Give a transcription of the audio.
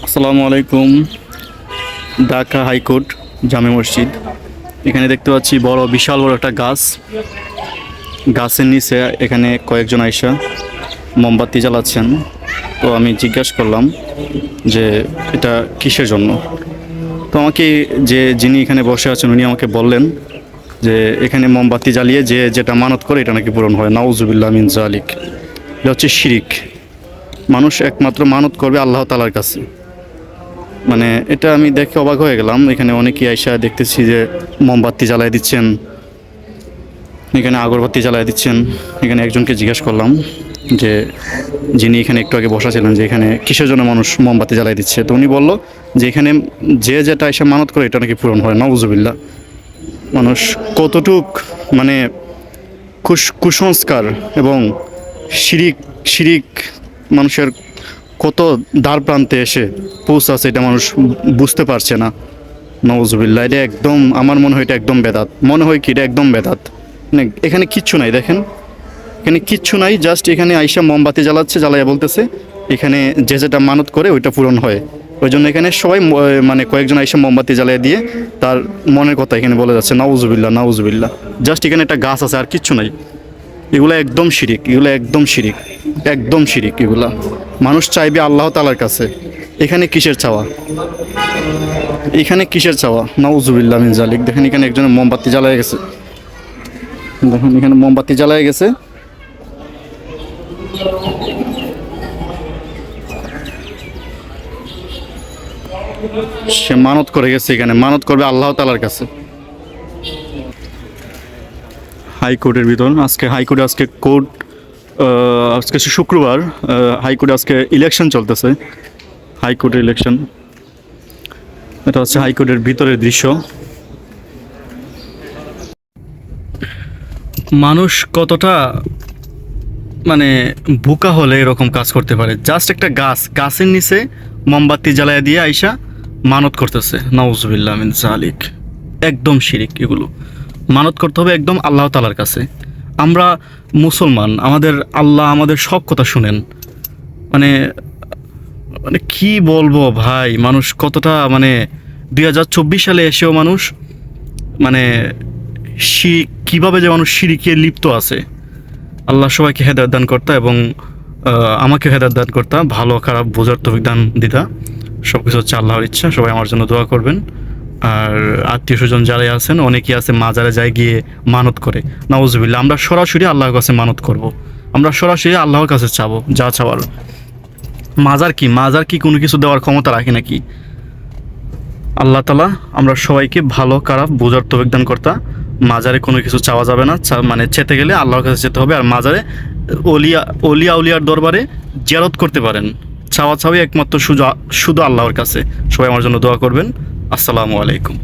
আসসালামু আলাইকুম। ঢাকা হাইকোর্ট জামে মসজিদ। এখানে দেখতে পাচ্ছি বড় বিশাল বড় একটা গাছ। গাছের নিচে এখানে কয়েকজন আইসা মোমবাতি জ্বালাচ্ছেন। তো আমি জিজ্ঞাসা করলাম যে এটা কিসের জন্য। তো আমাকে যিনি এখানে বসে আছেন উনি আমাকে বললেন যে এখানে মোমবাতি জ্বালিয়ে যে যেটা মানত করে এটা নাকি পূরণ হয়। নাউজুবিল্লাহ মিন জালিক। এটা হচ্ছে শিরিক। মানুষ একমাত্র মানত করবে আল্লাহ তাআলার কাছে। মানে এটা আমি দেখে অবাক হয়ে গেলাম। এখানে অনেকেই আইসা দেখতেছি যে মোমবাতি জ্বালায় দিচ্ছেন, এখানে আগরবাতি জ্বালায় দিচ্ছেন। এখানে একজনকে জিজ্ঞাসা করলাম যে যিনি এখানে একটু আগে বসা ছিলেন যে এখানে কিসের জন্য মানুষ মোমবাতি জ্বালায় দিচ্ছে। তো উনি বলল যে এখানে যে যেটা এসে মানত করে এটা নাকি পূরণ হয়। নাউজুবিল্লাহ। মানুষ কতটুক মানে কুসংস্কার এবং শিরিক শিরিক মানুষের কত দ্বার প্রান্তে এসে পৌঁছাচ্ছে এটা মানুষ বুঝতে পারছে না। নওয়াজুবিল্লাহ। এটা একদম আমার মনে হয় এটা একদম বেদাত। মনে হয় কি এটা একদম বেদাত। মানে এখানে কিচ্ছু নাই, দেখেন এখানে কিচ্ছু নাই। জাস্ট এখানে আইসা মোমবাতি জ্বালাচ্ছে, জ্বালাইয়া বলতেছে এখানে যে যেটা মানত করে ওইটা পূরণ হয়। ওই জন্য এখানে সবাই মানে কয়েকজন আইসা মোমবাতি জ্বালিয়ে দিয়ে তার মনের কথা এখানে বলে যাচ্ছে। নাউজুবিল্লাহ নাউজুবিল্লাহ। জাস্ট এখানে একটা গাছ আছে আর কিচ্ছু নাই। এগুলো একদম শিরিক, এগুলো একদম শিরিক, একদম শিরিক। এগুলা মানুষ চাইবে আল্লাহ তাআলার কাছে। এখানে কিসের চাওয়া, এখানে কিসের চাওয়া? নাউজুবিল্লাহ মিন জালিক। দেখেন এখানে একজনের মোমবাতি জ্বালায় গেছে, দেখেন এখানে মোমবাতি জ্বালায় গেছে। সে মানত করে গেছে, এখানে মানত করবে আল্লাহ তাআলার কাছে। হাইকোর্টের ভিতর হাইকোর্টে আজকে কোর্ট আজকে শুক্রবার। হাইকোর্টে আজকে ইলেকশন চলতেছে, হাইকোর্টের ইলেকশন। এটা হচ্ছে হাইকোর্টের ভিতরের দৃশ্য। মানুষ কতটা মানে বোকা হলে এরকম কাজ করতে পারে। জাস্ট একটা গাছের নিচে মোমবাতি জ্বালায় দিয়ে আইসা মানত করতেছে। নাউজুবিল্লাহ মিন জালিক। একদম শিরিক। এগুলো মানত করতে হবে একদম আল্লাহ তাআলার কাছে। আমরা মুসলমান, আমাদের আল্লাহ আমাদের সব কথা শুনেন। মানে মানে কি বলবো ভাই, মানুষ কতটা মানে 2024 সালে এসেও মানুষ মানে কীভাবে যে মানুষ শিরিকে লিপ্ত আছে। আল্লাহ সবাইকে হেদায়েত দান করতা এবং আমাকে হেদায়েত দান করতা, ভালো খারাপ বোঝার তৌফিক দান দিতা। সব কিছু হচ্ছে আল্লাহর ইচ্ছা। সবাই আমার জন্য দোয়া করবেন। আর আত্মীয় স্বজন যারাই আছেন, অনেকেই আছে মাজারে যায় গিয়ে মানত করে। নাউজুবিল্লাহ। আমরা সরাসরি আল্লাহর কাছে মানত করব। আমরা সরাসরি আল্লাহর কাছে চাবো যা চাওয়ার। মাজার কি কোনো কিছু দেওয়ার ক্ষমতা রাখে নাকি? আল্লাহ তাআলা আমরা সবাইকে ভালো খারাপ বোঝার তৌফিক দান করতা। মাজারে কোনো কিছু চাওয়া যাবে না, মানে চেতে গেলে আল্লাহর কাছে যেতে হবে। আর মাজারে অলিয়ার দরবারে জিয়ারত করতে পারেন। চাওয়া একমাত্র শুধু আল্লাহর কাছে। সবাই আমার জন্য দোয়া করবেন। আসসালামু আলাইকুম।